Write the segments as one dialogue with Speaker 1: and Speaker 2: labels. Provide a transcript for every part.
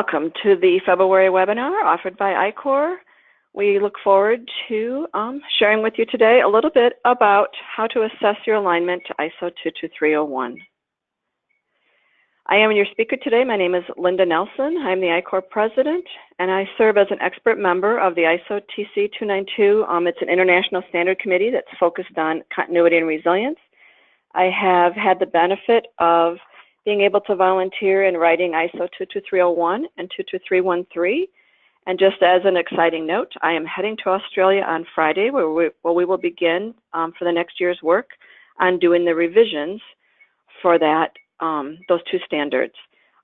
Speaker 1: Welcome to the February webinar offered by ICOR. We look forward to sharing with you today a little bit about how to assess your alignment to ISO 22301. I am your speaker today. My name is Linda Nelson. I'm the ICOR president, and I serve as an expert member of the ISO TC 292. It's an international standard committee that's focused on continuity and resilience. I have had the benefit of being able to volunteer in writing ISO 22301 and 22313. And just as an exciting note, I am heading to Australia on Friday where we will begin for the next year's work on doing the revisions for that, those two standards.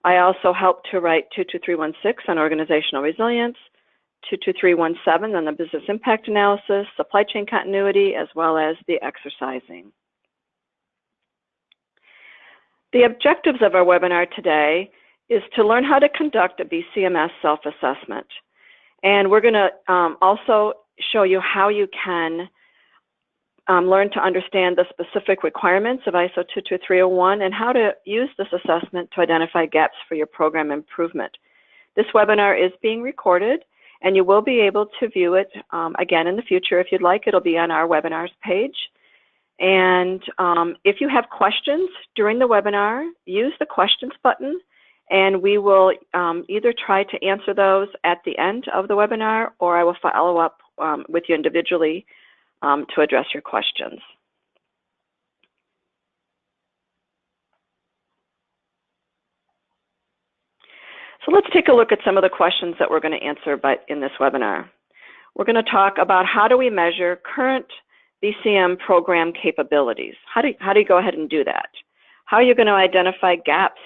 Speaker 1: I also helped to write 22316 on organizational resilience, 22317 on the business impact analysis, supply chain continuity, as well as the exercising. The objectives of our webinar today is to learn how to conduct a BCMS self-assessment. And we're going to also show you how you can learn to understand the specific requirements of ISO 22301 and how to use this assessment to identify gaps for your program improvement. This webinar is being recorded, and you will be able to view it again in the future if you'd like. It'll be on our webinars page. And if you have questions during the webinar, use the questions button, and we will either try to answer those at the end of the webinar, or I will follow up with you individually to address your questions. So let's take a look at some of the questions that we're going to answer in this webinar. We're going to talk about how do we measure current BCM program capabilities. How do you go ahead and do that? How are you going to identify gaps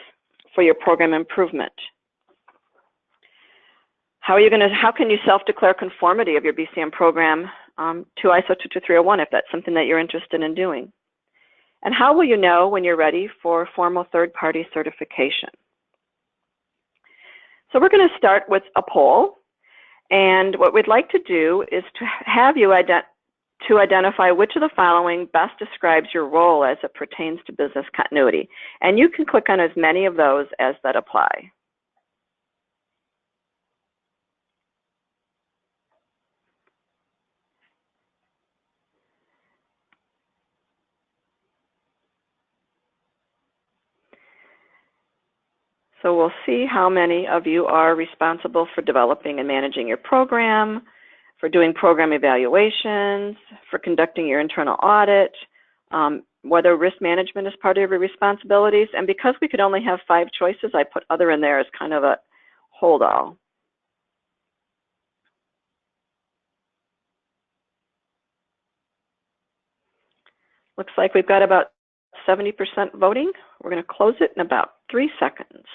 Speaker 1: for your program improvement? How can you self-declare conformity of your BCM program to ISO 22301 if that's something that you're interested in doing? And how will you know when you're ready for formal third-party certification? So we're going to start with a poll, and what we'd like to do is to have you identify which of the following best describes your role as it pertains to business continuity. And you can click on as many of those as that apply. So we'll see how many of you are responsible for developing and managing your program, for doing program evaluations, for conducting your internal audit, whether risk management is part of your responsibilities. And because we could only have 5 choices, I put other in there as kind of a hold all. Looks like we've got about 70% voting. We're going to close it in about 3 seconds.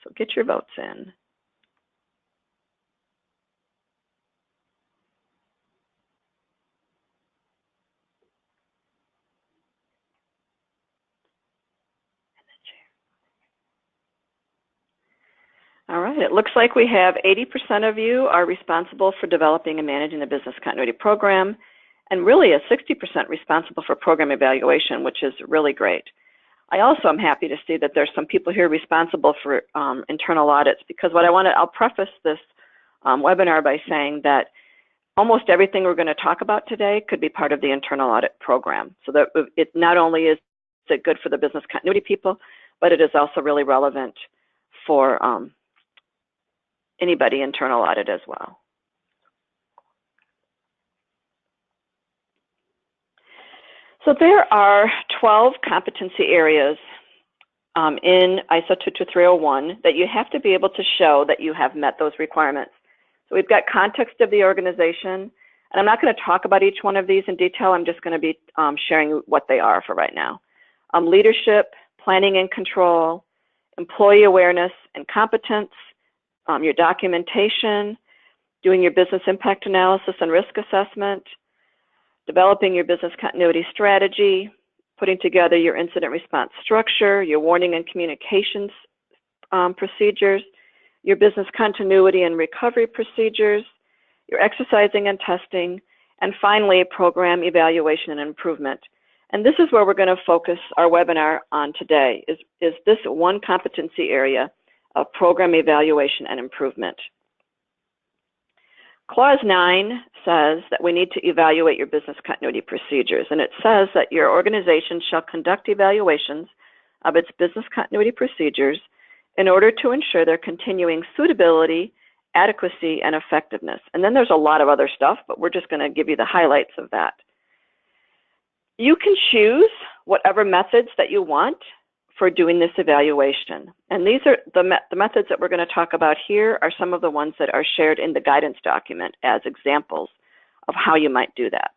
Speaker 1: So get your votes in. All right, it looks like we have 80% of you are responsible for developing and managing the business continuity program, and really a 60% responsible for program evaluation, which is really great. I also am happy to see that there's some people here responsible for internal audits, because I'll preface this webinar by saying that almost everything we're going to talk about today could be part of the internal audit program. So that it not only is it good for the business continuity people, but it is also really relevant for anybody internal audit as well. So there are 12 competency areas in ISO 22301 that you have to be able to show that you have met those requirements. So we've got context of the organization, and I'm not going to talk about each one of these in detail. I'm just going to be sharing what they are for right now. Leadership, planning and control, employee awareness and competence, your documentation, doing your business impact analysis and risk assessment, developing your business continuity strategy, putting together your incident response structure, your warning and communications procedures, your business continuity and recovery procedures, your exercising and testing, and finally, program evaluation and improvement. And this is where we're going to focus our webinar on today, is this one competency area of program evaluation and improvement. Clause 9 says that we need to evaluate your business continuity procedures, and it says that your organization shall conduct evaluations of its business continuity procedures in order to ensure their continuing suitability, adequacy, and effectiveness. And then there's a lot of other stuff, but we're just going to give you the highlights of that. You can choose whatever methods that you want for doing this evaluation. And these are the methods that we're going to talk about here are some of the ones that are shared in the guidance document as examples of how you might do that.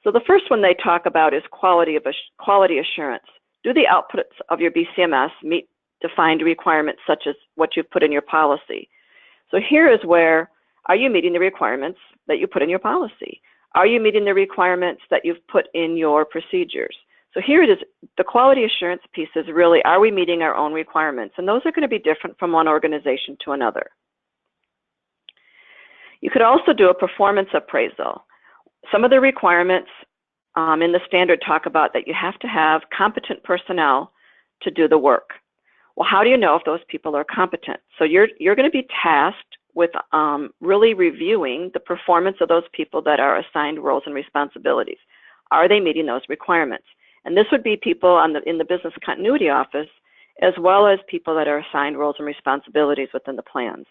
Speaker 1: So the first one they talk about is quality assurance. Do the outputs of your BCMS meet defined requirements such as what you've put in your policy? So here is where, are you meeting the requirements that you put in your policy? Are you meeting the requirements that you've put in your procedures? So here it is, the quality assurance piece is really, are we meeting our own requirements? And those are going to be different from one organization to another. You could also do a performance appraisal. Some of the requirements in the standard talk about that you have to have competent personnel to do the work. Well, how do you know if those people are competent? So you're going to be tasked with really reviewing the performance of those people that are assigned roles and responsibilities. Are they meeting those requirements? And this would be people in the business continuity office, as well as people that are assigned roles and responsibilities within the plans.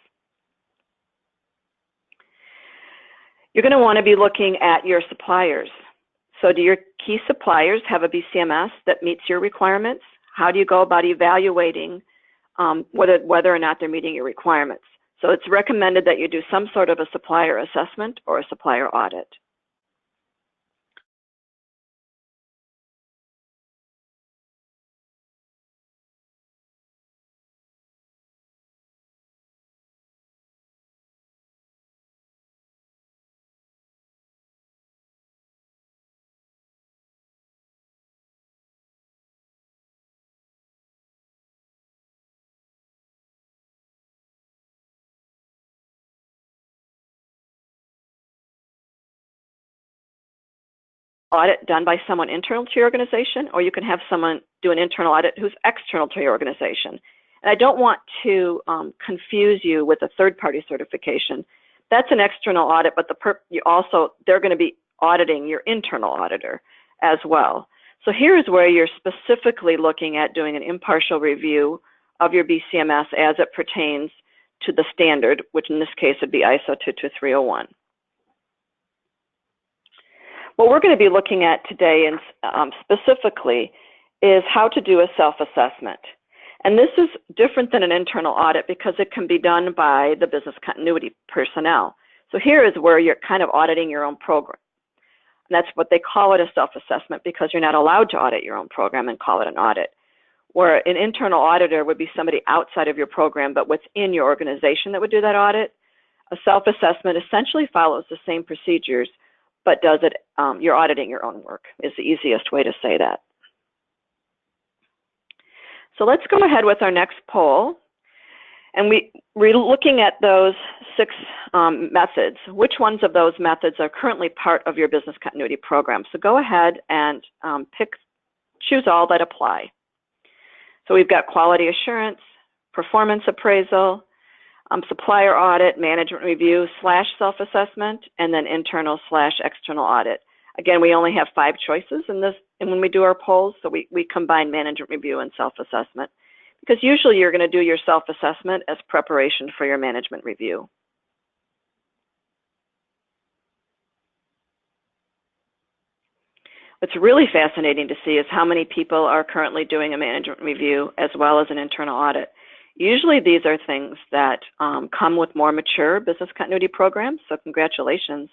Speaker 1: You're going to want to be looking at your suppliers. So do your key suppliers have a BCMS that meets your requirements? How do you go about evaluating whether or not they're meeting your requirements? So it's recommended that you do some sort of a supplier assessment or a supplier audit. Audit done by someone internal to your organization, or you can have someone do an internal audit who's external to your organization. And I don't want to confuse you with a third-party certification. That's an external audit, but they're going to be auditing your internal auditor as well. So here is where you're specifically looking at doing an impartial review of your BCMS as it pertains to the standard, which in this case would be ISO 22301. What we're going to be looking at today and specifically is how to do a self-assessment. And this is different than an internal audit because it can be done by the business continuity personnel. So here is where you're kind of auditing your own program. And that's what they call it, a self-assessment, because you're not allowed to audit your own program and call it an audit. Where an internal auditor would be somebody outside of your program but within your organization that would do that audit. A self-assessment essentially follows the same procedures, but does it, you're auditing your own work is the easiest way to say that. So let's go ahead with our next poll. And we're looking at those 6 methods. Which ones of those methods are currently part of your business continuity program? So go ahead and choose all that apply. So we've got quality assurance, performance appraisal, supplier audit, management review / self-assessment, and then internal / external audit. Again, we only have 5 choices in this, and when we do our polls, so we combine management review and self-assessment, because usually you're going to do your self-assessment as preparation for your management review. What's really fascinating to see is how many people are currently doing a management review as well as an internal audit. Usually these are things that come with more mature business continuity programs, so congratulations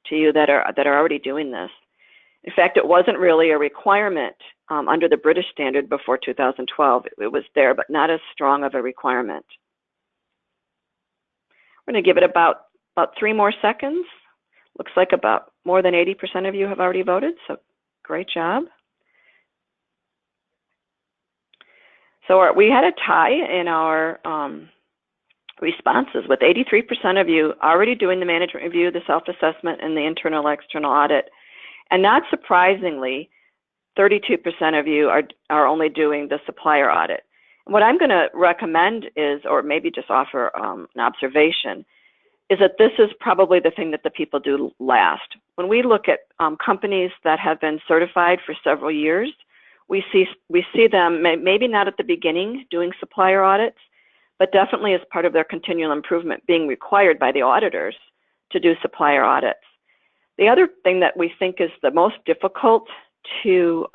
Speaker 1: to you that are already doing this. In fact, it wasn't really a requirement under the British standard before 2012. It was there, but not as strong of a requirement. We're going to give it about 3 more seconds. Looks like about more than 80% of you have already voted, so great job. So we had a tie in our responses with 83% of you already doing the management review, the self-assessment, and the internal external audit. And not surprisingly, 32% of you are only doing the supplier audit. What I'm going to recommend is, or maybe just offer an observation, is that this is probably the thing that the people do last. When we look at companies that have been certified for several years, we see them maybe not at the beginning doing supplier audits, but definitely as part of their continual improvement being required by the auditors to do supplier audits. The other thing that we think is the most difficult to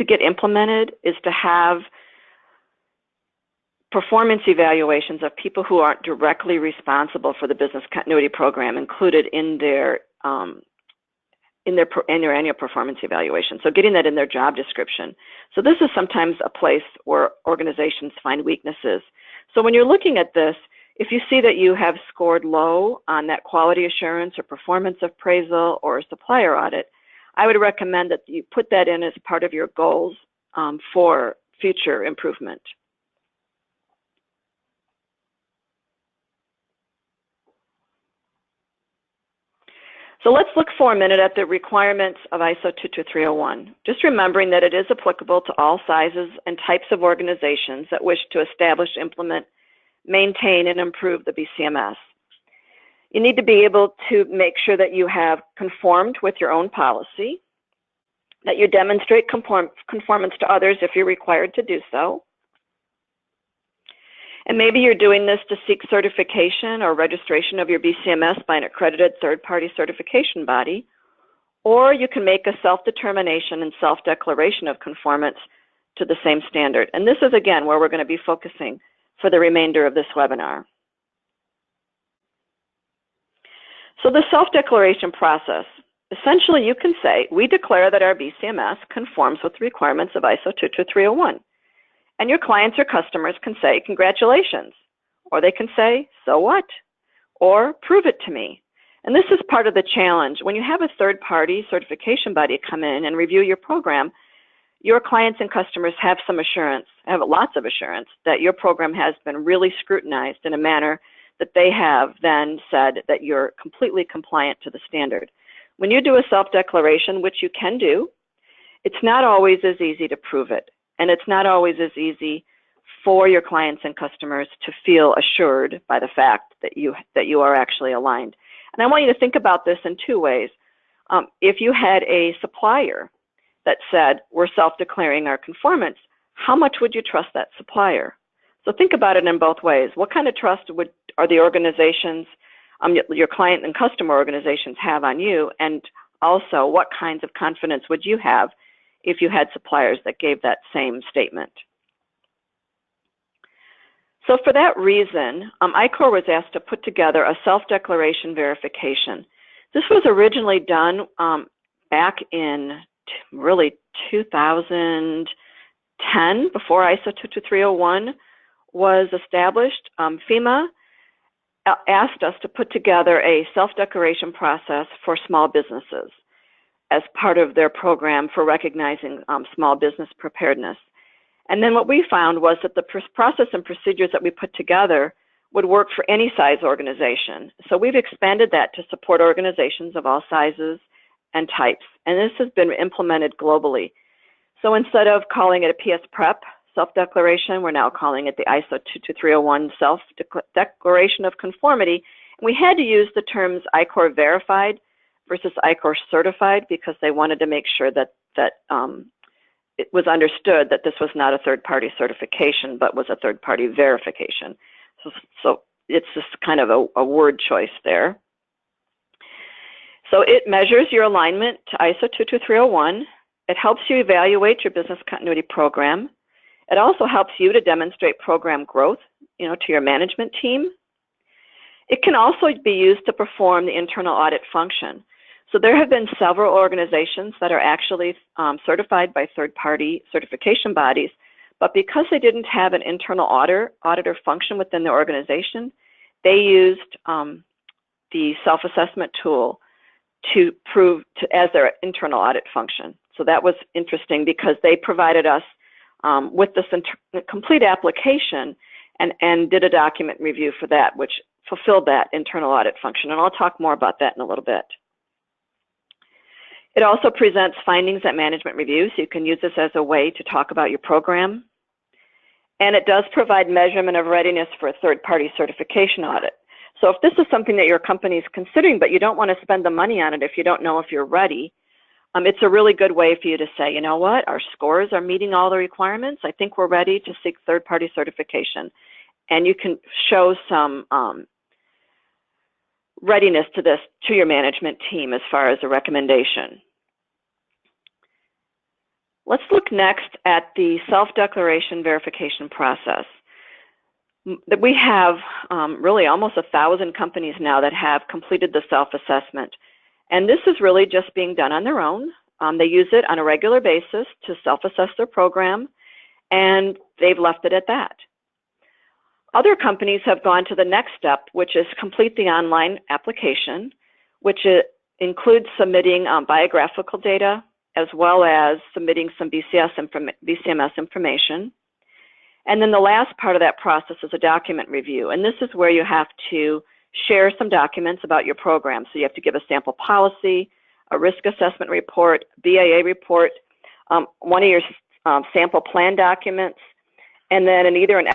Speaker 1: get implemented is to have performance evaluations of people who aren't directly responsible for the business continuity program included in their annual performance evaluation. So getting that in their job description. So this is sometimes a place where organizations find weaknesses. So when you're looking at this, if you see that you have scored low on that quality assurance or performance appraisal or supplier audit, I would recommend that you put that in as part of your goals for future improvement. So let's look for a minute at the requirements of ISO 22301, just remembering that it is applicable to all sizes and types of organizations that wish to establish, implement, maintain, and improve the BCMS. You need to be able to make sure that you have conformed with your own policy, that you demonstrate conformance to others if you're required to do so. And maybe you're doing this to seek certification or registration of your BCMS by an accredited third-party certification body, or you can make a self-determination and self-declaration of conformance to the same standard. And this is, again, where we're going to be focusing for the remainder of this webinar. So the self-declaration process, essentially you can say, we declare that our BCMS conforms with the requirements of ISO 22301. And your clients or customers can say, congratulations, or they can say, so what, or prove it to me. And this is part of the challenge. When you have a third-party certification body come in and review your program, your clients and customers have some assurance, have lots of assurance, that your program has been really scrutinized in a manner that they have then said that you're completely compliant to the standard. When you do a self-declaration, which you can do, it's not always as easy to prove it. And it's not always as easy for your clients and customers to feel assured by the fact that you are actually aligned. And I want you to think about this in two ways. If you had a supplier that said, we're self-declaring our conformance, how much would you trust that supplier? So think about it in both ways. What kind of trust are the organizations, your client and customer organizations have on you? And also, what kinds of confidence would you have if you had suppliers that gave that same statement? So for that reason, ICOR was asked to put together a self-declaration verification. This was originally done back in really 2010, before ISO 22301 was established. FEMA asked us to put together a self-declaration process for small businesses as part of their program for recognizing small business preparedness. And then what we found was that the process and procedures that we put together would work for any size organization. So we've expanded that to support organizations of all sizes and types. And this has been implemented globally. So instead of calling it a PS Prep self-declaration, we're now calling it the ISO 22301 self-declaration of conformity. And we had to use the terms ICOR verified versus ICOR certified because they wanted to make sure that it was understood that this was not a third-party certification, but was a third-party verification. So it's just kind of a word choice there. So it measures your alignment to ISO 22301. It helps you evaluate your business continuity program. It also helps you to demonstrate program growth, to your management team. It can also be used to perform the internal audit function. So there have been several organizations that are actually certified by third-party certification bodies, but because they didn't have an internal auditor function within the organization, they used the self-assessment tool to prove as their internal audit function. So that was interesting because they provided us with this complete application and did a document review for that, which fulfilled that internal audit function. And I'll talk more about that in a little bit. It also presents findings at management reviews, so you can use this as a way to talk about your program. And it does provide measurement of readiness for a third-party certification audit. So if this is something that your company is considering, but you don't want to spend the money on it if you don't know if you're ready, it's a really good way for you to say, you know what, our scores are meeting all the requirements. I think we're ready to seek third-party certification. And you can show some readiness to this to your management team as far as a recommendation. Let's look next at the self-declaration verification process. We have really almost 1,000 companies now that have completed the self-assessment. And this is really just being done on their own. They use it on a regular basis to self-assess their program, and they've left it at that. Other companies have gone to the next step, which is complete the online application, which includes submitting biographical data, as well as submitting some BCMS information. And then the last part of that process is a document review. And this is where you have to share some documents about your program. So you have to give a sample policy, a risk assessment report, BAA report, one of your sample plan documents, and then either an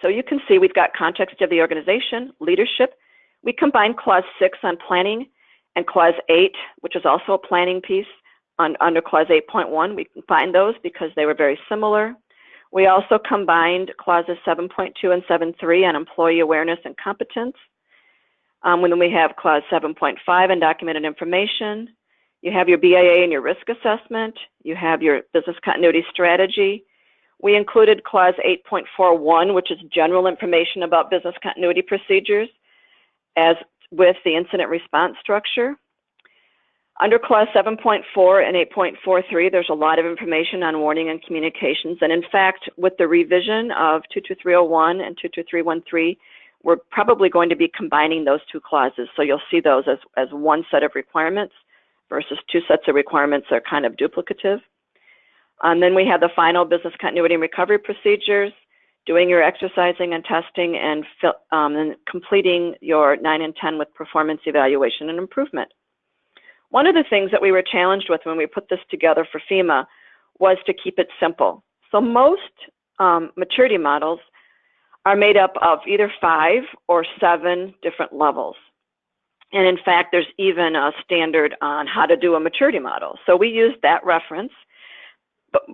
Speaker 1: So you can see we've got context of the organization, leadership. We combined Clause 6 on planning and Clause 8, which is also a planning piece under Clause 8.1. We combined those because they were very similar. We also combined Clauses 7.2 and 7.3 on employee awareness and competence. When we have Clause 7.5 on documented information. You have your BAA and your risk assessment. You have your business continuity strategy. We included Clause 8.41, which is general information about business continuity procedures, as with the incident response structure. Under Clause 7.4 and 8.43, there's a lot of information on warning and communications. And in fact, with the revision of 22301 and 22313, we're probably going to be combining those two clauses. So you'll see those as one set of requirements versus two sets of requirements that are kind of duplicative. And then we have the final business continuity and recovery procedures, doing your exercising and testing, and completing your 9 and 10 with performance evaluation and improvement. One of the things that we were challenged with when we put this together for FEMA was to keep it simple. So most maturity models are made up of either 5 or 7 different levels. And in fact, there's even a standard on how to do a maturity model. So we used that reference.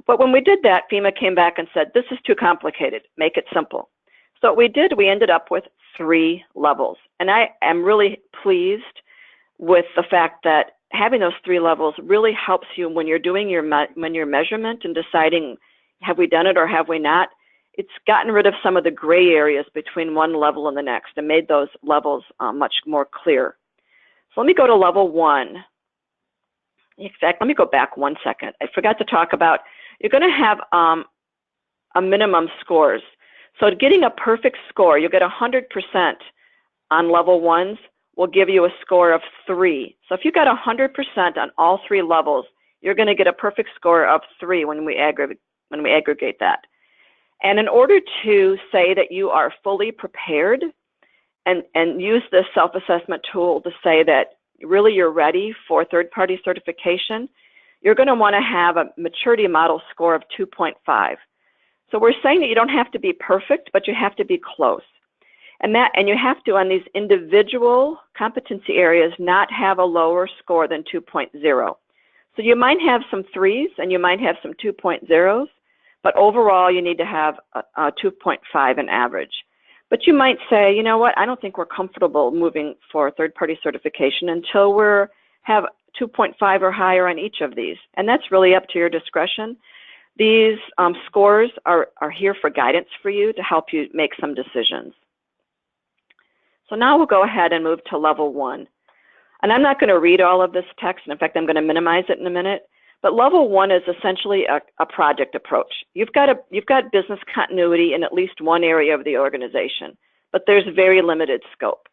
Speaker 1: But when we did that, FEMA came back and said, this is too complicated, make it simple. So what we did, we ended up with 3 levels. And I am really pleased with the fact that having those 3 levels really helps you when you're doing your measurement and deciding, have we done it or have we not? It's gotten rid of some of the gray areas between one level and the next and made those levels much more clear. So let me go to level 1. In fact, let me go back 1 second. I forgot to talk about, you're going to have a minimum scores. So getting a perfect score, you'll get 100% on level 1s, will give you a score of 3. So if you got 100% on all 3 levels, you're going to get a perfect score of 3 when we aggregate that. And in order to say that you are fully prepared and use this self-assessment tool to say that really you're ready for third-party certification, you're going to want to have a maturity model score of 2.5. So we're saying that you don't have to be perfect, but you have to be close. And you have to, on these individual competency areas, not have a lower score than 2.0. So you might have some 3s and you might have some 2.0s, but overall you need to have a 2.5 in average. But you might say, you know what, I don't think we're comfortable moving for third-party certification until we have 2.5 or higher on each of these. And that's really up to your discretion. These scores are here for guidance for you to help you make some decisions. So now we'll go ahead and move to level 1. And I'm not going to read all of this text. In fact, I'm going to minimize it in a minute. But level 1 is essentially a project approach. You've got business continuity in at least one area of the organization, but there's very limited scope.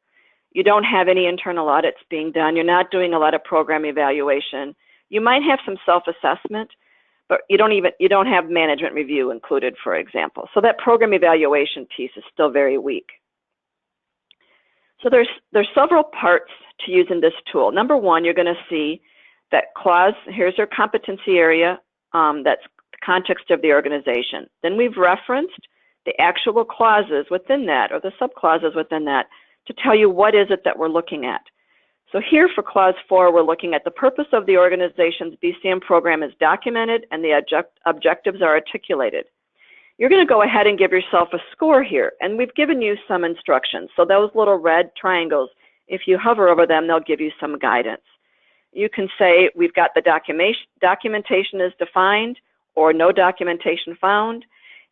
Speaker 1: You don't have any internal audits being done. You're not doing a lot of program evaluation. You might have some self-assessment, but you don't have management review included, for example. So that program evaluation piece is still very weak. So there's several parts to using this tool. Number one, you're going to see that clause, here's our competency area, that's the context of the organization. Then we've referenced the actual clauses within that, or the subclauses within that, to tell you what is it that we're looking at. So here for clause 4, we're looking at the purpose of the organization's BCM program is documented and the objectives are articulated. You're going to go ahead and give yourself a score here, and we've given you some instructions. So those little red triangles, if you hover over them, they'll give you some guidance. You can say we've got the documentation is defined, or no documentation found.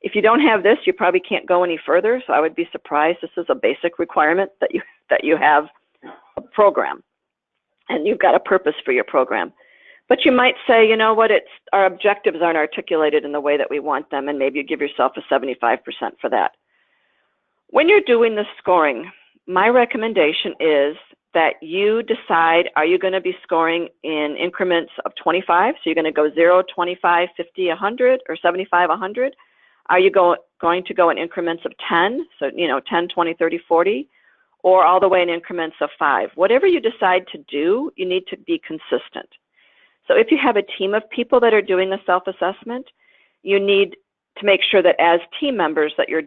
Speaker 1: If you don't have this, you probably can't go any further, so I would be surprised. This is a basic requirement that you have a program, and you've got a purpose for your program. But you might say, you know what, our objectives aren't articulated in the way that we want them, and maybe you give yourself a 75% for that. When you're doing the scoring, my recommendation is that you decide, are you going to be scoring in increments of 25? So you're going to go 0, 25, 50, 100, or 75, 100? Are you going to go in increments of 10? So, 10, 20, 30, 40, or all the way in increments of 5. Whatever you decide to do, you need to be consistent. So if you have a team of people that are doing a self-assessment, you need to make sure that as team members that you're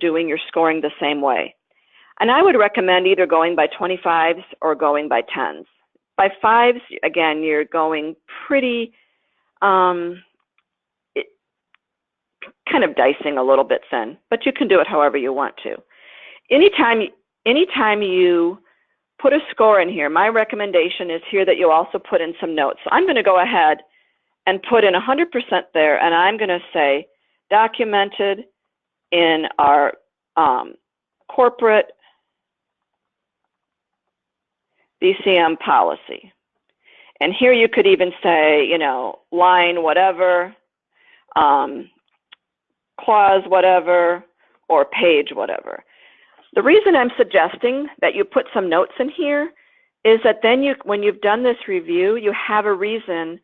Speaker 1: scoring the same way. And I would recommend either going by 25s or going by 10s. By 5s, again, you're going pretty, kind of dicing a little bit thin, but you can do it however you want to. Anytime you put a score in here, my recommendation is here that you also put in some notes. So I'm going to go ahead and put in 100% there, and I'm going to say documented in our corporate BCM policy. And here you could even say, line whatever, clause whatever, or page whatever. The reason I'm suggesting that you put some notes in here is that then when you've done this review, you have a reason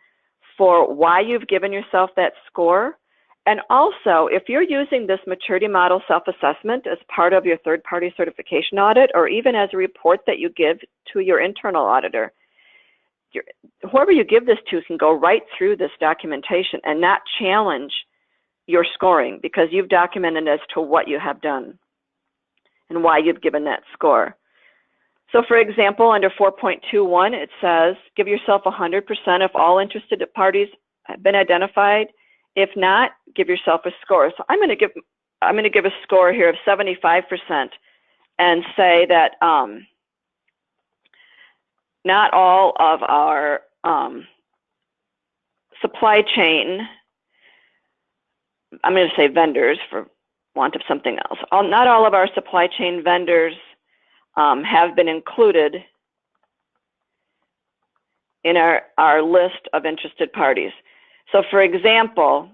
Speaker 1: for why you've given yourself that score. And also, if you're using this maturity model self-assessment as part of your third-party certification audit, or even as a report that you give to your internal auditor, whoever you give this to can go right through this documentation and not challenge your scoring, because you've documented as to what you have done and why you've given that score. So for example, under 4.21, it says, give yourself 100% if all interested parties have been identified. If not, give yourself a score. So I'm going to give a score here of 75% and say that not all of our supply chain, I'm going to say vendors for want of something else. Not all of our supply chain vendors have been included in our list of interested parties. So for example,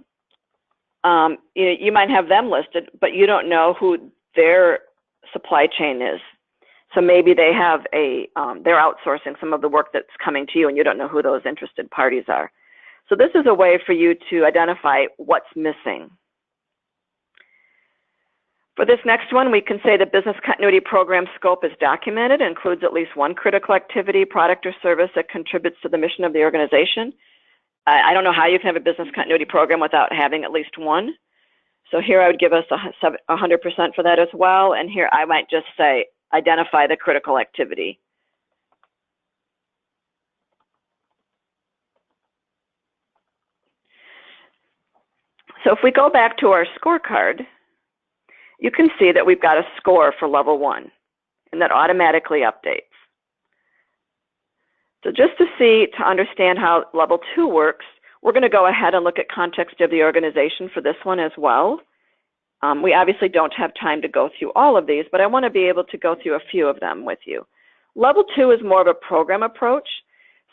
Speaker 1: you might have them listed, but you don't know who their supply chain is. So maybe they have they're outsourcing some of the work that's coming to you, and you don't know who those interested parties are. So this is a way for you to identify what's missing. For this next one, we can say the business continuity program scope is documented, includes at least one critical activity, product, or service that contributes to the mission of the organization. I don't know how you can have a business continuity program without having at least one. So here I would give us 100% for that as well. And here I might just say, identify the critical activity. So if we go back to our scorecard, you can see that we've got a score for level 1, and that automatically updates. So just to understand how level 2 works, we're going to go ahead and look at context of the organization for this one as well. We obviously don't have time to go through all of these, but I want to be able to go through a few of them with you. Level 2 is more of a program approach.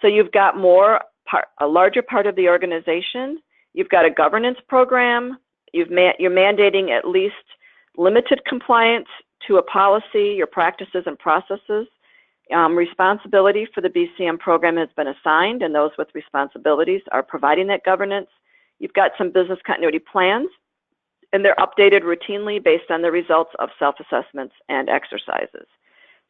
Speaker 1: So you've got a larger part of the organization. You've got a governance program. You're mandating at least limited compliance to a policy, your practices and processes. Responsibility for the BCM program has been assigned, and those with responsibilities are providing that governance. You've got some business continuity plans, and they're updated routinely based on the results of self-assessments and exercises.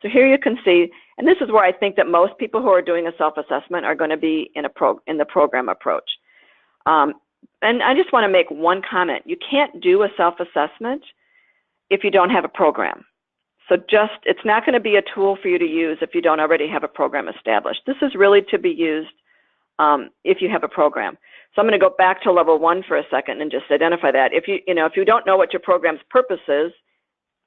Speaker 1: So here you can see, and this is where I think that most people who are doing a self-assessment are going to be in the program approach. And I just want to make one comment. You can't do a self-assessment if you don't have a program. So it's not going to be a tool for you to use if you don't already have a program established. This is really to be used if you have a program. So I'm going to go back to level 1 for a second and just identify that. If you don't know what your program's purpose is,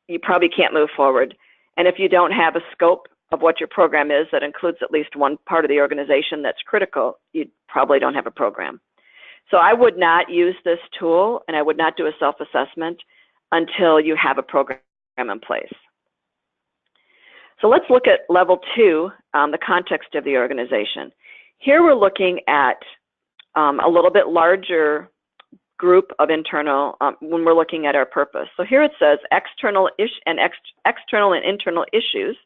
Speaker 1: you probably can't move forward. And if you don't have a scope of what your program is that includes at least one part of the organization that's critical, you probably don't have a program. So I would not use this tool, and I would not do a self-assessment until you have a program in place. So let's look at level 2, the context of the organization. Here we're looking at a little bit larger group of internal, when we're looking at our purpose. So here it says external and internal issues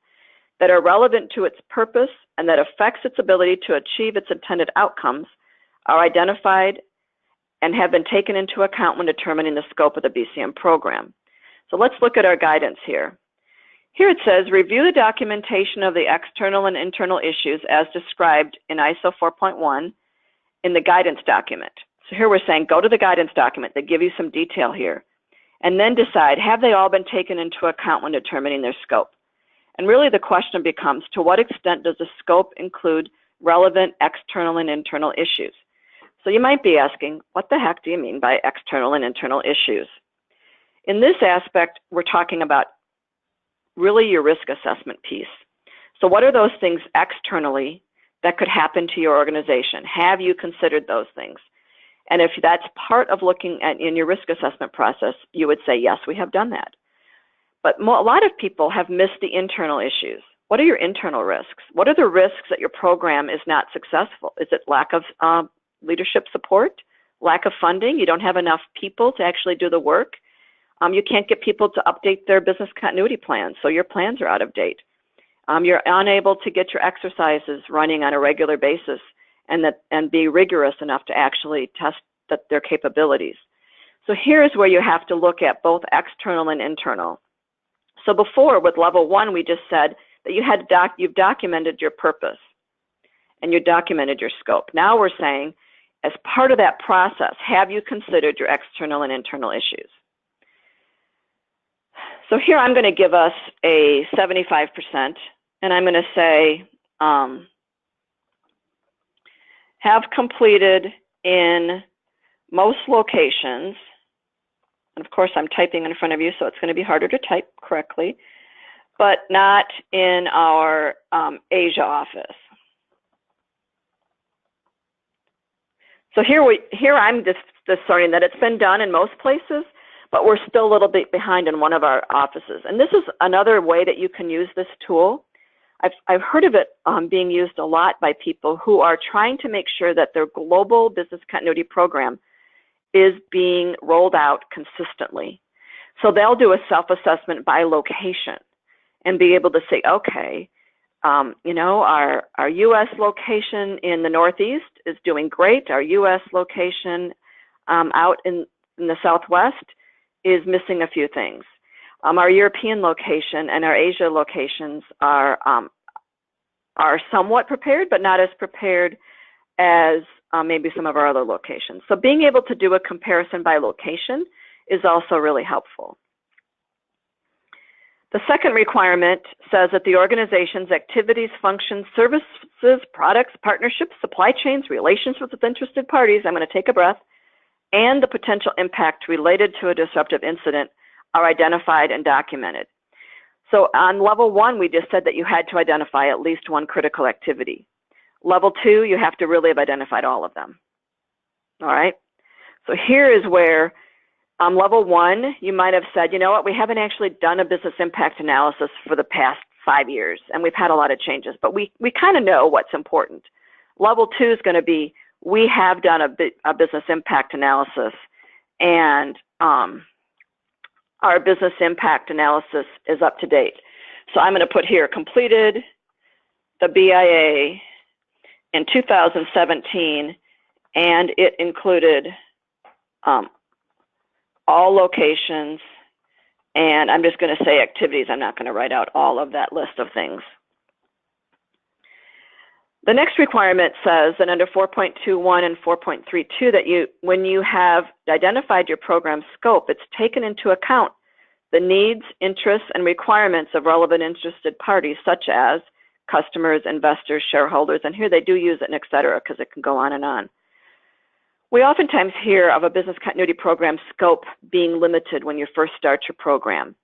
Speaker 1: that are relevant to its purpose and that affects its ability to achieve its intended outcomes are identified and have been taken into account when determining the scope of the BCM program. So let's look at our guidance here. Here it says, review the documentation of the external and internal issues as described in ISO 4.1 in the guidance document. So here we're saying, go to the guidance document. They give you some detail here. And then decide, have they all been taken into account when determining their scope? And really the question becomes, to what extent does the scope include relevant external and internal issues? So you might be asking, what the heck do you mean by external and internal issues? In this aspect, we're talking about really your risk assessment piece. So what are those things externally that could happen to your organization? Have you considered those things? And if that's part of looking at in your risk assessment process, you would say, yes, we have done that. But a lot of people have missed the internal issues. What are your internal risks? What are the risks that your program is not successful? Is it lack of leadership support, lack of funding? You don't have enough people to actually do the work. You can't get people to update their business continuity plans, so your plans are out of date. You're unable to get your exercises running on a regular basis and be rigorous enough to actually test their capabilities. So here's where you have to look at both external and internal. So before, with level 1, we just said that you've documented your purpose and you documented your scope. Now we're saying, as part of that process, have you considered your external and internal issues? So here I'm going to give us a 75%, and I'm going to say, have completed in most locations, and of course I'm typing in front of you, so it's going to be harder to type correctly, but not in our Asia office. So here I'm just discerning that it's been done in most places, but we're still a little bit behind in one of our offices. And this is another way that you can use this tool. I've heard of it being used a lot by people who are trying to make sure that their global business continuity program is being rolled out consistently. So they'll do a self-assessment by location and be able to say, okay, our U.S. location in the Northeast is doing great. Our U.S. location out in the Southwest is missing a few things. Our European location and our Asia locations are somewhat prepared, but not as prepared as maybe some of our other locations. So being able to do a comparison by location is also really helpful. The second requirement says that the organization's activities, functions, services, products, partnerships, supply chains, relationships with interested parties, I'm going to take a breath, and the potential impact related to a disruptive incident are identified and documented. So on level 1, we just said that you had to identify at least one critical activity. Level 2, you have to really have identified all of them. All right? So here is where level 1, you might have said, you know what, we haven't actually done a business impact analysis for the past 5 years, and we've had a lot of changes, but we kind of know what's important. Level 2 is going to be, we have done a business impact analysis, and our business impact analysis is up to date. So I'm going to put here, completed the BIA in 2017, and it included all locations, and I'm just going to say activities. I'm not going to write out all of that list of things. The next requirement says that under 4.21 and 4.32 that when you have identified your program scope, it's taken into account the needs, interests, and requirements of relevant interested parties, such as customers, investors, shareholders, and here they do use it, and et cetera, because it can go on and on. We oftentimes hear of a business continuity program scope being limited when you first start your program.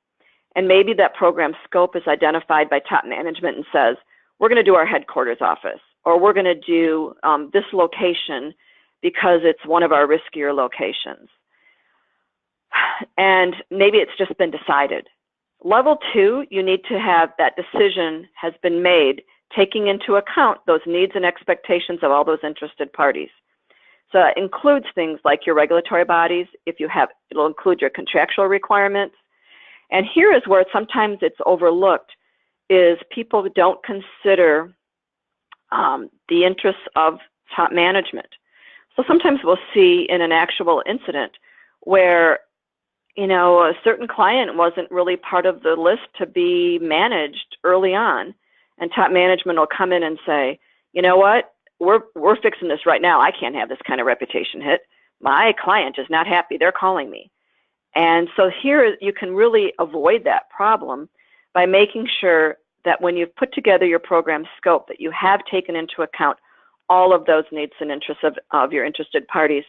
Speaker 1: And maybe that program scope is identified by top management and says, we're going to do our headquarters office, or we're going to do this location because it's one of our riskier locations. And maybe it's just been decided. Level 2, you need to have that decision has been made, taking into account those needs and expectations of all those interested parties. So that includes things like your regulatory bodies. If you have, it'll include your contractual requirements. And here is where sometimes it's overlooked, is people don't consider the interests of top management. So sometimes we'll see in an actual incident where, you know, a certain client wasn't really part of the list to be managed early on, and top management will come in and say, you know what, we're fixing this right now. I can't have this kind of reputation hit. My client is not happy. They're calling me. And so here you can really avoid that problem by making sure that when you've put together your program scope, that you have taken into account all of those needs and interests of your interested parties.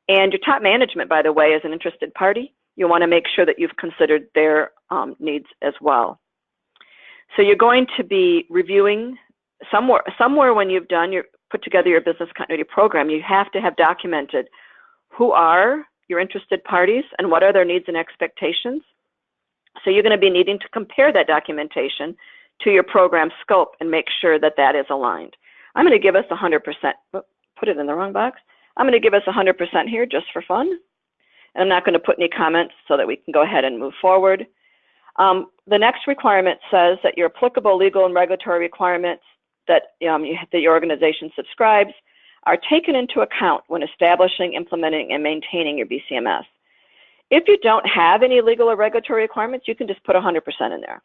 Speaker 1: And your top management, by the way, is an interested party. You want to make sure that you've considered their needs as well. So you're going to be reviewing somewhere when you've put together your business continuity program, you have to have documented who are your interested parties and what are their needs and expectations. So you're going to be needing to compare that documentation to your program scope and make sure that that is aligned. I'm going to give us 100%. Put it in the wrong box. I'm going to give us 100% here just for fun. And I'm not going to put any comments so that we can go ahead and move forward. The next requirement says that your applicable legal and regulatory requirements that your organization subscribes are taken into account when establishing, implementing, and maintaining your BCMS. If you don't have any legal or regulatory requirements, you can just put 100% in there.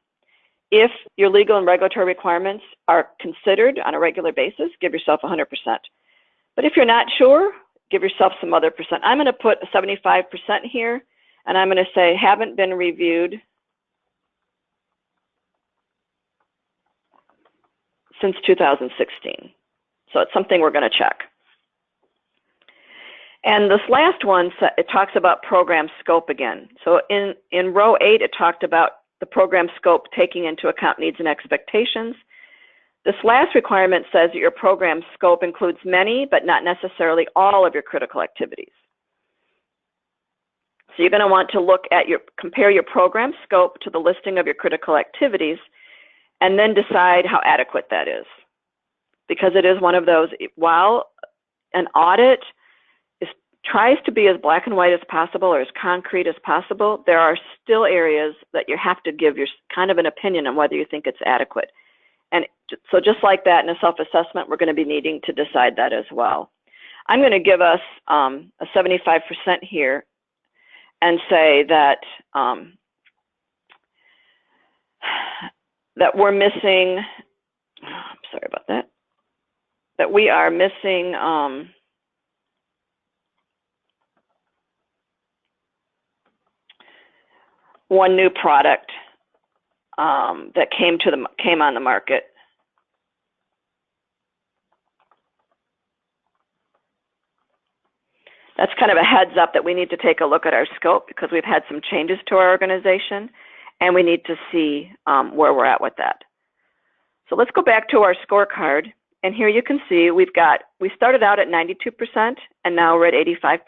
Speaker 1: If your legal and regulatory requirements are considered on a regular basis, give yourself 100%. But if you're not sure, give yourself some other percent. I'm going to put 75% here, and I'm going to say haven't been reviewed since 2016. So it's something we're going to check. And this last one, it talks about program scope again. So in row 8, it talked about the program scope taking into account needs and expectations. This last requirement says that your program scope includes many, but not necessarily all of your critical activities. So you're going to want to compare your program scope to the listing of your critical activities, and then decide how adequate that is. Because it is one of those, while an audit tries to be as black and white as possible or as concrete as possible, there are still areas that you have to give your kind of an opinion on whether you think it's adequate. And so just like that in a self-assessment, we're going to be needing to decide that as well. I'm going to give us a 75% here and say that that we're missing, sorry about that, that we are missing one new product that came on the market. That's kind of a heads up that we need to take a look at our scope because we've had some changes to our organization and we need to see where we're at with that. So let's go back to our scorecard, and here you can see we started out at 92% and now we're at 85%.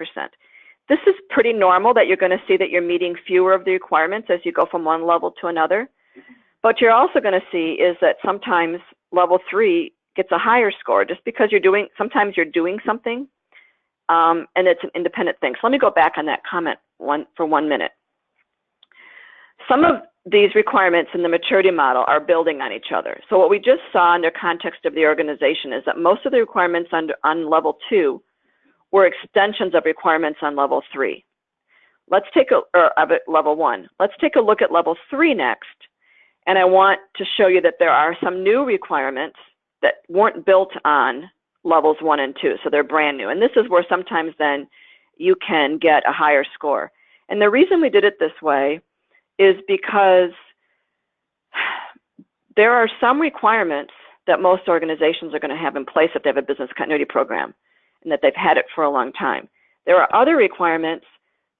Speaker 1: This is pretty normal that you're going to see that you're meeting fewer of the requirements as you go from one level to another. But you're also going to see is that sometimes level 3 gets a higher score just because sometimes you're doing something, and it's an independent thing. So let me go back on that comment for 1 minute. Some of these requirements in the maturity model are building on each other. So what we just saw in the context of the organization is that most of the requirements on level 2 were extensions of requirements on level 3. Level 1. Let's take a look at level 3 next. And I want to show you that there are some new requirements that weren't built on levels 1 and 2. So they're brand new. And this is where sometimes then you can get a higher score. And the reason we did it this way is because there are some requirements that most organizations are going to have in place if they have a business continuity program and that they've had it for a long time. There are other requirements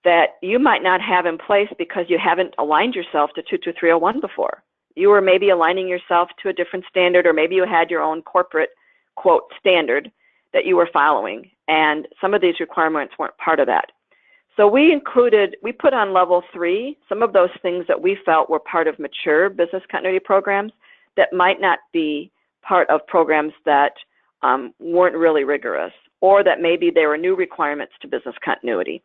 Speaker 1: that you might not have in place because you haven't aligned yourself to 22301 before. You were maybe aligning yourself to a different standard, or maybe you had your own corporate, quote, standard that you were following, and some of these requirements weren't part of that. So we put on level 3 some of those things that we felt were part of mature business continuity programs that might not be part of programs that weren't really rigorous, or that maybe there were new requirements to business continuity.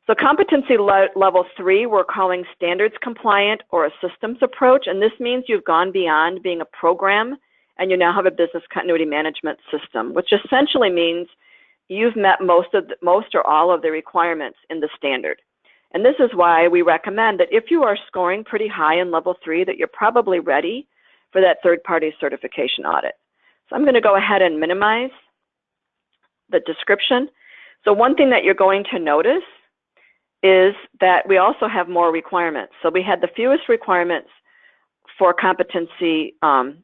Speaker 1: So competency level 3, we're calling standards compliant or a systems approach, and this means you've gone beyond being a program and you now have a business continuity management system, which essentially means you've met most or all of the requirements in the standard. And this is why we recommend that if you are scoring pretty high in level 3, that you're probably ready for that third-party certification audit. So I'm going to go ahead and minimize the description. So one thing that you're going to notice is that we also have more requirements. So we had the fewest requirements for competency,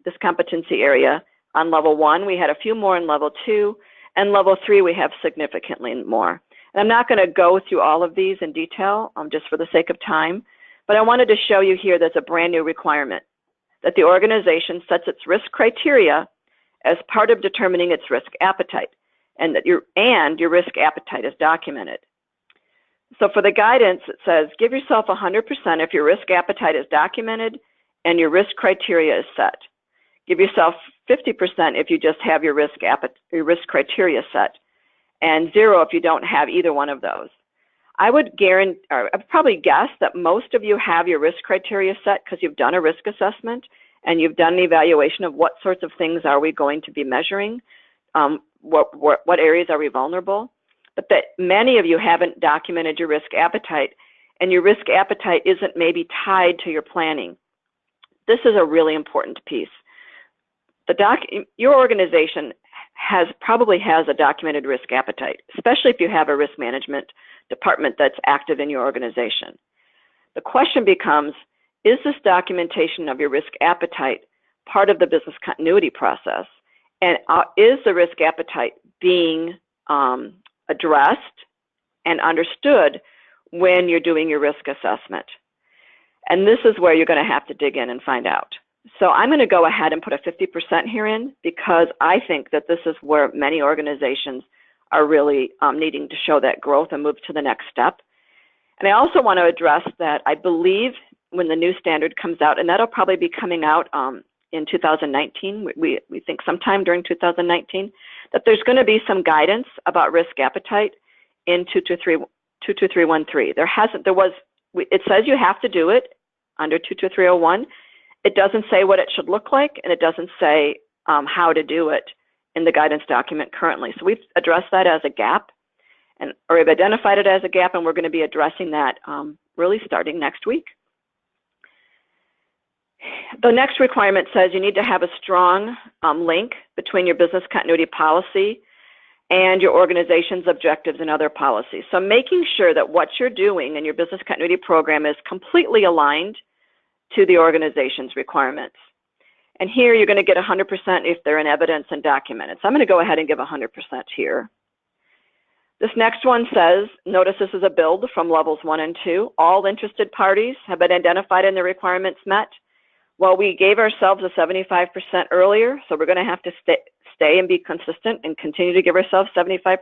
Speaker 1: this competency area on level 1. We had a few more in level 2, and level 3 we have significantly more. And I'm not going to go through all of these in detail just for the sake of time, but I wanted to show you here there's a brand new requirement that the organization sets its risk criteria as part of determining its risk appetite, and that your risk appetite is documented. So for the guidance, it says, give yourself 100% if your risk appetite is documented and your risk criteria is set. Give yourself 50% if you just have your risk criteria set, and 0 if you don't have either one of those. I would probably guess that most of you have your risk criteria set because you've done a risk assessment and you've done an evaluation of what sorts of things are we going to be measuring, what areas are we vulnerable. But that many of you haven't documented your risk appetite, and your risk appetite isn't maybe tied to your planning. This is a really important piece. Your organization probably has a documented risk appetite, especially if you have a risk management department that's active in your organization. The question becomes, is this documentation of your risk appetite part of the business continuity process? And is the risk appetite being addressed and understood when you're doing your risk assessment? And this is where you're going to have to dig in and find out. So I'm going to go ahead and put a 50% here in, because I think that this is where many organizations are really needing to show that growth and move to the next step. And I also want to address that I believe when the new standard comes out, and that'll probably be coming out in 2019, we think sometime during 2019, that there's going to be some guidance about risk appetite in 22313. It says you have to do it under 22301. It doesn't say what it should look like, and it doesn't say how to do it in the guidance document currently. So we've addressed that as a gap, or we've identified it as a gap, and we're going to be addressing that really starting next week. The next requirement says you need to have a strong link between your business continuity policy and your organization's objectives and other policies. So making sure that what you're doing in your business continuity program is completely aligned to the organization's requirements. And here you're going to get 100% if they're in evidence and documented. So I'm going to go ahead and give 100% here. This next one says, notice this is a build from levels 1 and 2. All interested parties have been identified and the requirements met. Well, we gave ourselves a 75% earlier, so we're going to have to stay and be consistent and continue to give ourselves 75%.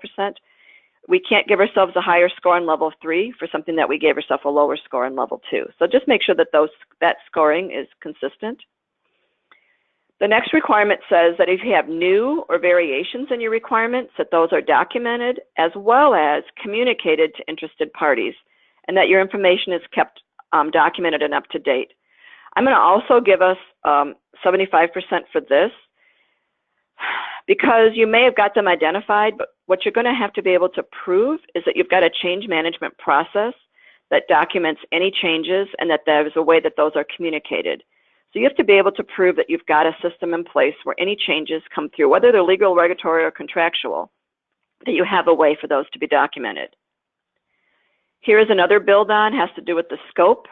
Speaker 1: We can't give ourselves a higher score in level 3 for something that we gave ourselves a lower score in level 2. So just make sure that that scoring is consistent. The next requirement says that if you have new or variations in your requirements, that those are documented as well as communicated to interested parties, and that your information is kept documented and up to date. I'm going to also give us 75% for this, because you may have got them identified, but what you're going to have to be able to prove is that you've got a change management process that documents any changes and that there's a way that those are communicated. So you have to be able to prove that you've got a system in place where any changes come through, whether they're legal, regulatory, or contractual, that you have a way for those to be documented. Here is another build on, has to do with the scope.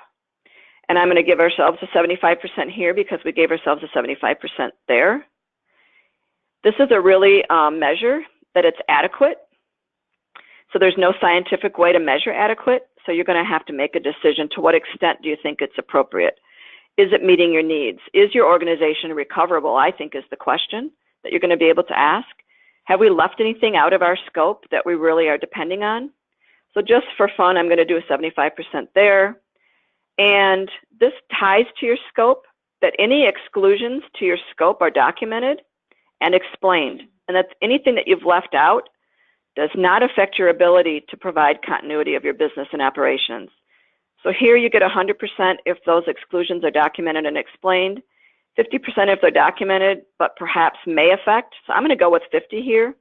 Speaker 1: And I'm going to give ourselves a 75% here because we gave ourselves a 75% there. This is a really measure that it's adequate. So there's no scientific way to measure adequate. So you're going to have to make a decision. To what extent do you think it's appropriate? Is it meeting your needs? Is your organization recoverable, I think, is the question that you're going to be able to ask. Have we left anything out of our scope that we really are depending on? So just for fun, I'm going to do a 75% there. And this ties to your scope, that any exclusions to your scope are documented and explained, and that anything that you've left out does not affect your ability to provide continuity of your business and operations. So here you get 100% if those exclusions are documented and explained, 50% if they're documented but perhaps may affect. So I'm going to go with 50 here.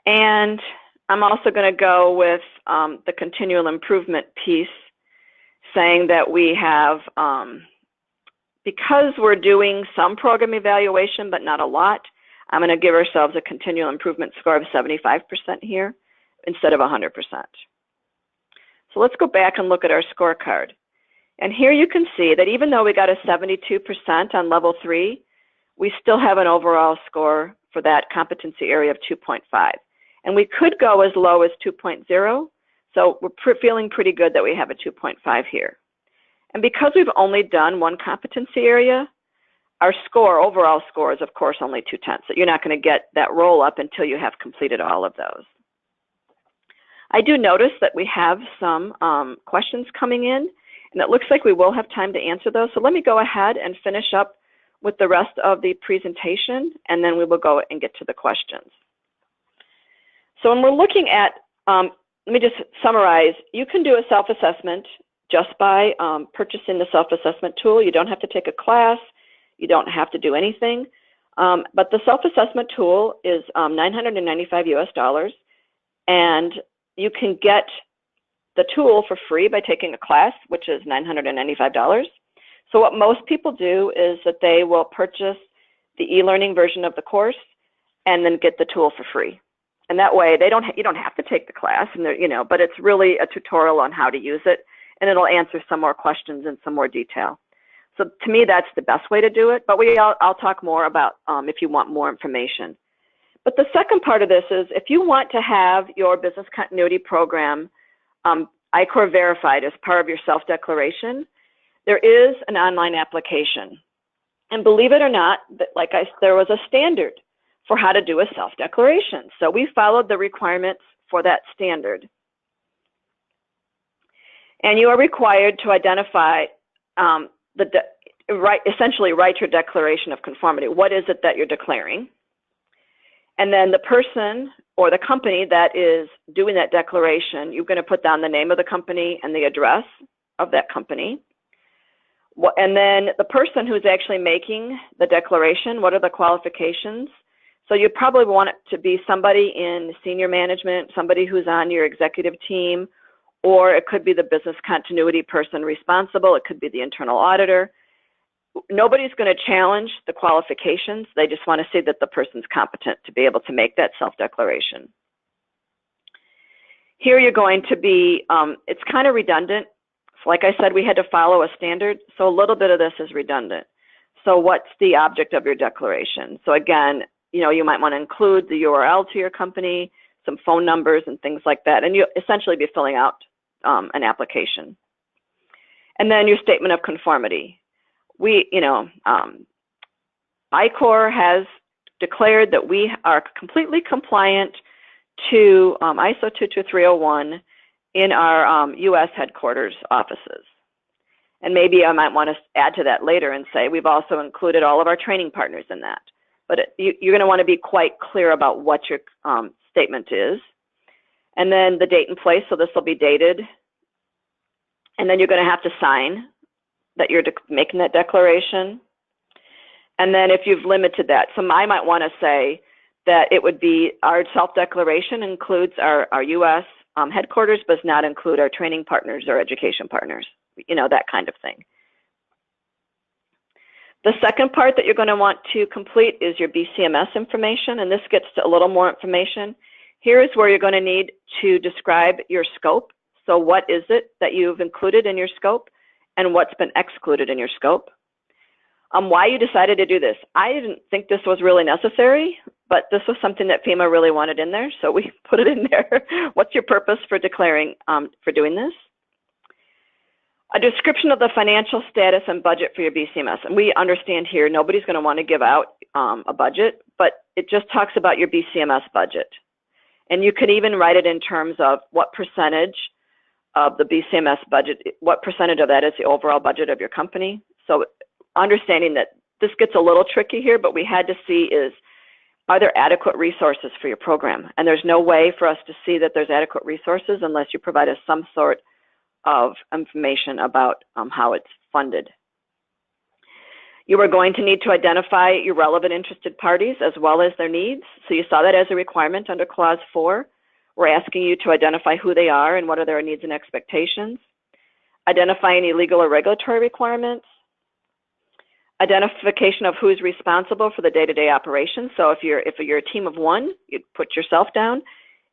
Speaker 1: And I'm also going to go with the continual improvement piece, saying that we have, because we're doing some program evaluation but not a lot, I'm going to give ourselves a continual improvement score of 75% here instead of 100%. So let's go back and look at our scorecard. And here you can see that even though we got a 72% on level 3, we still have an overall score for that competency area of 2.5. And we could go as low as 2.0, so we're feeling pretty good that we have a 2.5 here. And because we've only done one competency area, our score, overall score, is of course only 2/10. So you're not going to get that roll up until you have completed all of those. I do notice that we have some questions coming in, and it looks like we will have time to answer those. So let me go ahead and finish up with the rest of the presentation, and then we will go and get to the questions. So when we're looking at, let me just summarize, you can do a self-assessment just by purchasing the self-assessment tool. You don't have to take a class. You don't have to do anything. But the self-assessment tool is $995 US, and you can get the tool for free by taking a class, which is $995. So what most people do is that they will purchase the e-learning version of the course and then get the tool for free. And that way, you don't have to take the class, and but it's really a tutorial on how to use it, and it'll answer some more questions in some more detail. So to me, that's the best way to do it. But I'll talk more about if you want more information. But the second part of this is, if you want to have your business continuity program ICOR verified as part of your self-declaration, there is an online application. And believe it or not, there was a standard for how to do a self-declaration. So we followed the requirements for that standard. And you are required to identify, essentially write your declaration of conformity. What is it that you're declaring? And then the person or the company that is doing that declaration, you're going to put down the name of the company and the address of that company. And then the person who's actually making the declaration, what are the qualifications? So you probably want it to be somebody in senior management, somebody who's on your executive team, or it could be the business continuity person responsible. It could be the internal auditor. Nobody's going to challenge the qualifications. They just want to see that the person's competent to be able to make that self-declaration. Here you're going to be, it's kind of redundant. So like I said, we had to follow a standard. So a little bit of this is redundant. So what's the object of your declaration? So again, you might want to include the URL to your company, some phone numbers and things like that. And you'll essentially be filling out an application. And then your statement of conformity. ICOR has declared that we are completely compliant to ISO 22301 in our US headquarters offices. And maybe I might want to add to that later and say we've also included all of our training partners in that. But you're going to want to be quite clear about what your statement is. And then the date and place, so this will be dated. And then you're going to have to sign that you're making that declaration. And then if you've limited that, so I might want to say that it would be our self-declaration includes our U.S. Headquarters, but does not include our training partners or education partners, you know, that kind of thing. The second part that you're going to want to complete is your BCMS information, and this gets to a little more information. Here is where you're going to need to describe your scope. So what is it that you've included in your scope and what's been excluded in your scope? Why you decided to do this. I didn't think this was really necessary, but this was something that FEMA really wanted in there, so we put it in there. What's your purpose for declaring, for doing this? A description of the financial status and budget for your BCMS. And we understand here, nobody's going to want to give out a budget, but it just talks about your BCMS budget. And you could even write it in terms of what percentage of the BCMS budget, what percentage of that is the overall budget of your company. So understanding that this gets a little tricky here, but we had to see is, are there adequate resources for your program? And there's no way for us to see that there's adequate resources unless you provide us some sort of information about how it's funded. You are going to need to identify your relevant interested parties as well as their needs. So you saw that as a requirement under Clause 4. We're asking you to identify who they are and what are their needs and expectations. Identify any legal or regulatory requirements. Identification of who's responsible for the day-to-day operations. So if you're a team of one, you'd put yourself down.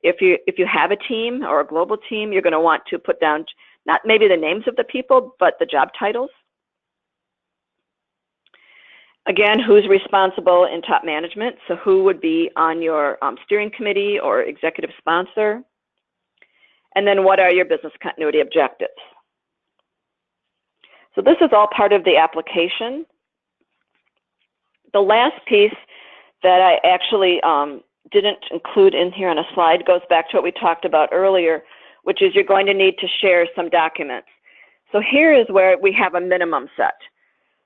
Speaker 1: If you have a team or a global team, you're going to want to put down not maybe the names of the people, but the job titles. Again, who's responsible in top management? So who would be on your steering committee or executive sponsor? And then what are your business continuity objectives? So this is all part of the application. The last piece that I actually didn't include in here on a slide goes back to what we talked about earlier, which is you're going to need to share some documents. So here is where we have a minimum set.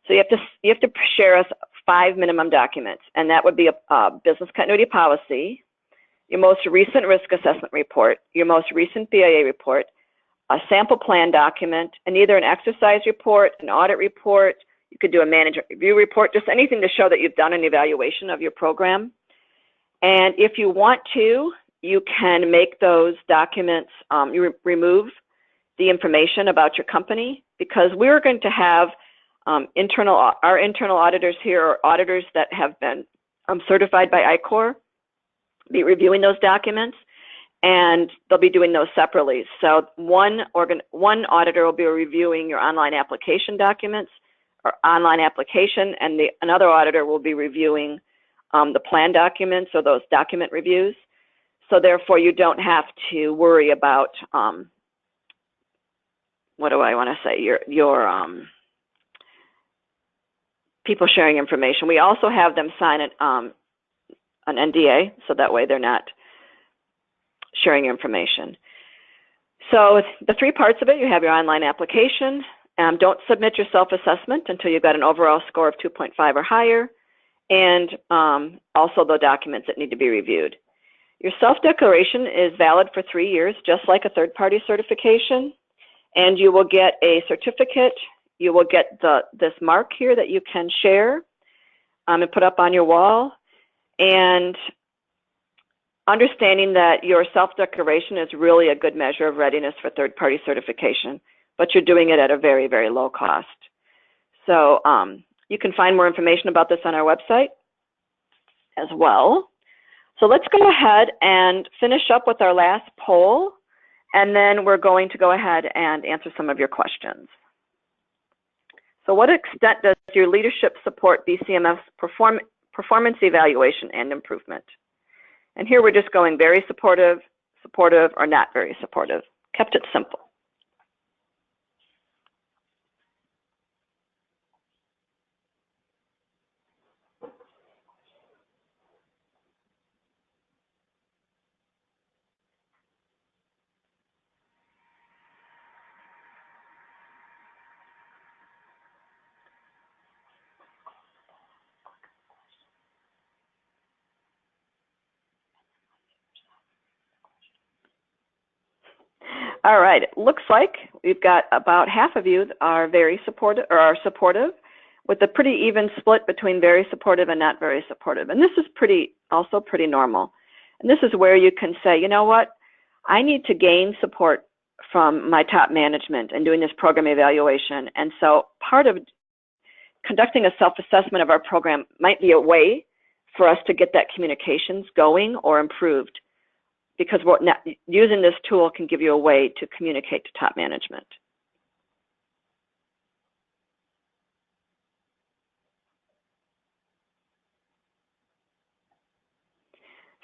Speaker 1: So you have to share us 5 minimum documents, and that would be a business continuity policy, your most recent risk assessment report, your most recent BIA report, a sample plan document, and either an exercise report, an audit report. You could do a management review report, just anything to show that you've done an evaluation of your program. And if you want to, you can make those documents, remove the information about your company, because we're going to have our internal auditors here, or auditors that have been certified by ICOR, be reviewing those documents, and they'll be doing those separately. So one auditor will be reviewing your online application documents, or online application, and another auditor will be reviewing the plan documents, or those document reviews. So therefore, you don't have to worry about, what do I want to say, your people sharing information. We also have them sign an NDA, so that way they're not sharing information. So the 3 parts of it, you have your online application. Don't submit your self-assessment until you've got an overall score of 2.5 or higher, and also the documents that need to be reviewed. Your self-declaration is valid for 3 years, just like a third-party certification, and you will get a certificate. You will get this mark here that you can share and put up on your wall. And understanding that your self-declaration is really a good measure of readiness for third-party certification, but you're doing it at a very, very low cost. So you can find more information about this on our website as well. So let's go ahead and finish up with our last poll, and then we're going to go ahead and answer some of your questions. So what extent does your leadership support BCMS performance evaluation and improvement? And here we're just going very supportive, supportive, or not very supportive. Kept it simple. All right, it looks like we've got about half of you are very supportive, or are supportive, with a pretty even split between very supportive and not very supportive. And this is also pretty normal. And this is where you can say, you know what, I need to gain support from my top management and doing this program evaluation. And so part of conducting a self-assessment of our program might be a way for us to get that communications going or improved, because using this tool can give you a way to communicate to top management.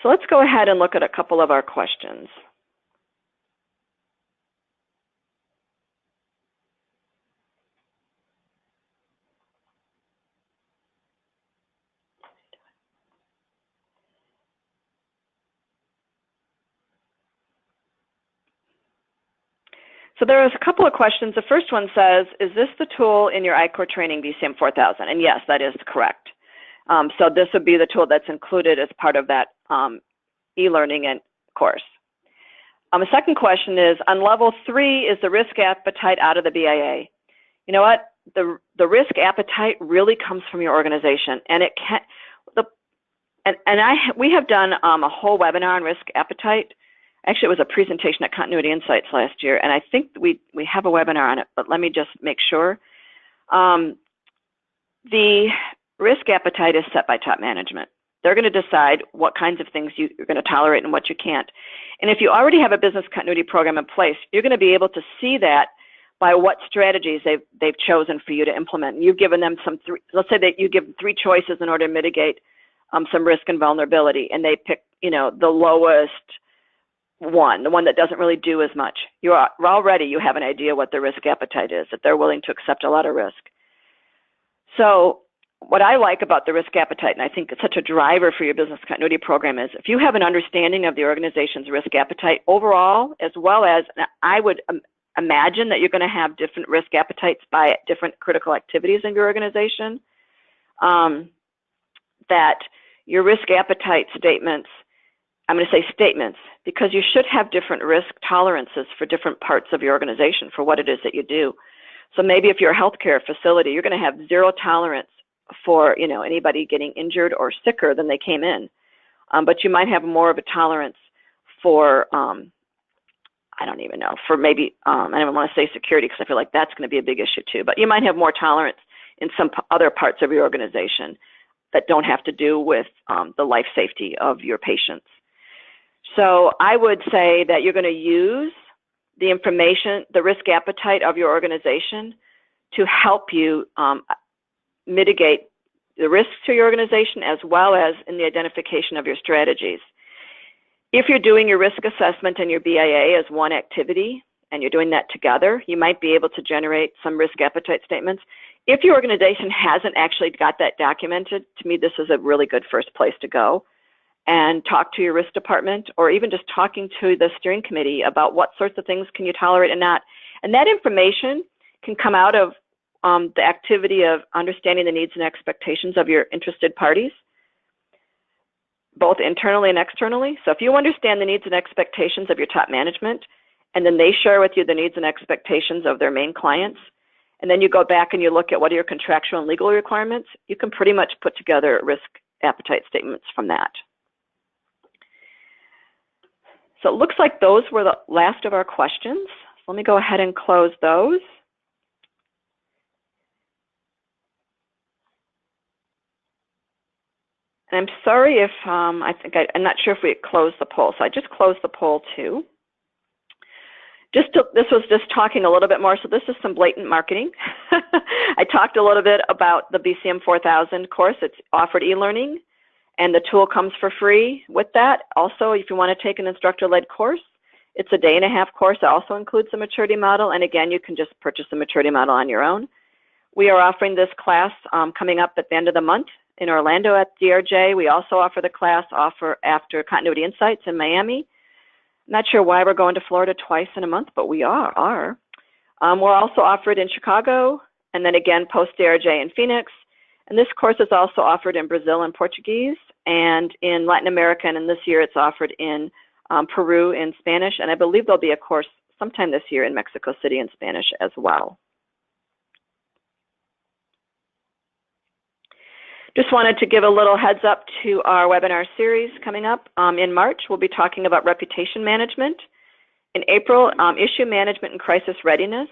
Speaker 1: So let's go ahead and look at a couple of our questions. So there was a couple of questions. The first one says, is this the tool in your ICOR training, BCM 4000? And yes, that is correct. So this would be the tool that's included as part of that e-learning and course. The second question is, on level 3, is the risk appetite out of the BIA? You know what? The risk appetite really comes from your organization, and it can. We have done a whole webinar on risk appetite. Actually, it was a presentation at Continuity Insights last year, and I think we have a webinar on it, but let me just make sure. The risk appetite is set by top management. They're going to decide what kinds of things you're going to tolerate and what you can't. And if you already have a business continuity program in place, you're going to be able to see that by what strategies they've chosen for you to implement. You've given them let's say that you give them 3 choices in order to mitigate some risk and vulnerability, and they pick, the lowest one, the one that doesn't really do as much. You have an idea what their risk appetite is, that they're willing to accept a lot of risk. So what I like about the risk appetite, and I think it's such a driver for your business continuity program, is if you have an understanding of the organization's risk appetite overall, as well as, I would imagine that you're going to have different risk appetites by different critical activities in your organization, that your risk appetite statements, I'm going to say statements, because you should have different risk tolerances for different parts of your organization for what it is that you do. So maybe if you're a healthcare facility, you're going to have 0 tolerance for anybody getting injured or sicker than they came in, but you might have more of a tolerance for I don't even know, for maybe I don't want to say security, because I feel like that's going to be a big issue too, but you might have more tolerance in some other parts of your organization that don't have to do with the life safety of your patients. So I would say that you're going to use the information, the risk appetite of your organization to help you mitigate the risks to your organization, as well as in the identification of your strategies. If you're doing your risk assessment and your BIA as one activity, and you're doing that together, you might be able to generate some risk appetite statements. If your organization hasn't actually got that documented, to me, this is a really good first place to go and talk to your risk department, or even just talking to the steering committee about what sorts of things can you tolerate and not. And that information can come out of the activity of understanding the needs and expectations of your interested parties, both internally and externally. So if you understand the needs and expectations of your top management, and then they share with you the needs and expectations of their main clients, and then you go back and you look at what are your contractual and legal requirements, you can pretty much put together risk appetite statements from that. So it looks like those were the last of our questions. So let me go ahead and close those. And I'm sorry if, I'm not sure if we closed the poll, so I just closed the poll too. This was just talking a little bit more, so this is some blatant marketing. I talked a little bit about the BCM 4000 course. It's offered e-learning, and the tool comes for free with that. Also, if you want to take an instructor-led course, it's a day-and-a-half course. It also includes the maturity model, and again, you can just purchase the maturity model on your own. We are offering this class coming up at the end of the month in Orlando at DRJ. We also offer the class after Continuity Insights in Miami. Not sure why we're going to Florida twice in a month, but we are. We're also offered in Chicago, and then again post-DRJ in Phoenix. And this course is also offered in Brazil and Portuguese, and in Latin America, and this year it's offered in Peru in Spanish, and I believe there'll be a course sometime this year in Mexico City in Spanish as well. Just wanted to give a little heads up to our webinar series coming up. In March, we'll be talking about reputation management. In April, issue management and crisis readiness.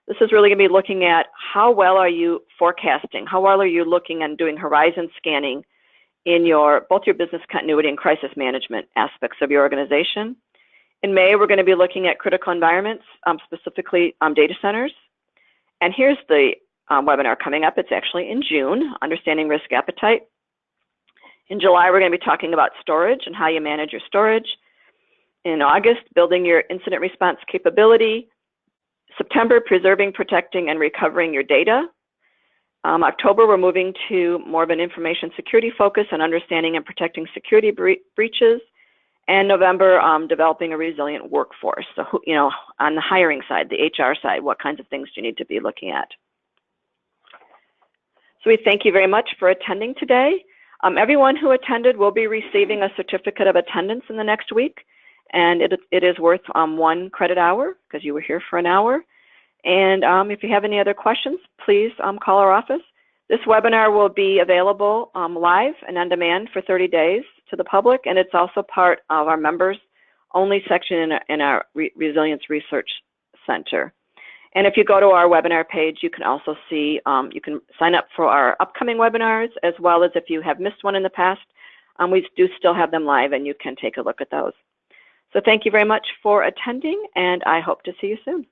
Speaker 1: This is really going to be looking at how well are you forecasting, how well are you looking and doing horizon scanning in both your business continuity and crisis management aspects of your organization. In May, we're going to be looking at critical environments, specifically data centers. And here's the webinar coming up. It's actually in June, Understanding Risk Appetite. In July, we're going to be talking about storage and how you manage your storage. In August, building your incident response capability. September, preserving, protecting, and recovering your data. October, we're moving to more of an information security focus on understanding and protecting security breaches. And November, developing a resilient workforce. So, on the hiring side, the HR side, what kinds of things do you need to be looking at? So we thank you very much for attending today. Everyone who attended will be receiving a certificate of attendance in the next week, and it is worth 1 credit hour because you were here for an hour. And if you have any other questions, please call our office. This webinar will be available live and on demand for 30 days to the public, and it's also part of our members only section in our Resilience Research Center. And if you go to our webinar page, you can also see, you can sign up for our upcoming webinars, as well as if you have missed one in the past, we do still have them live and you can take a look at those. So thank you very much for attending, and I hope to see you soon.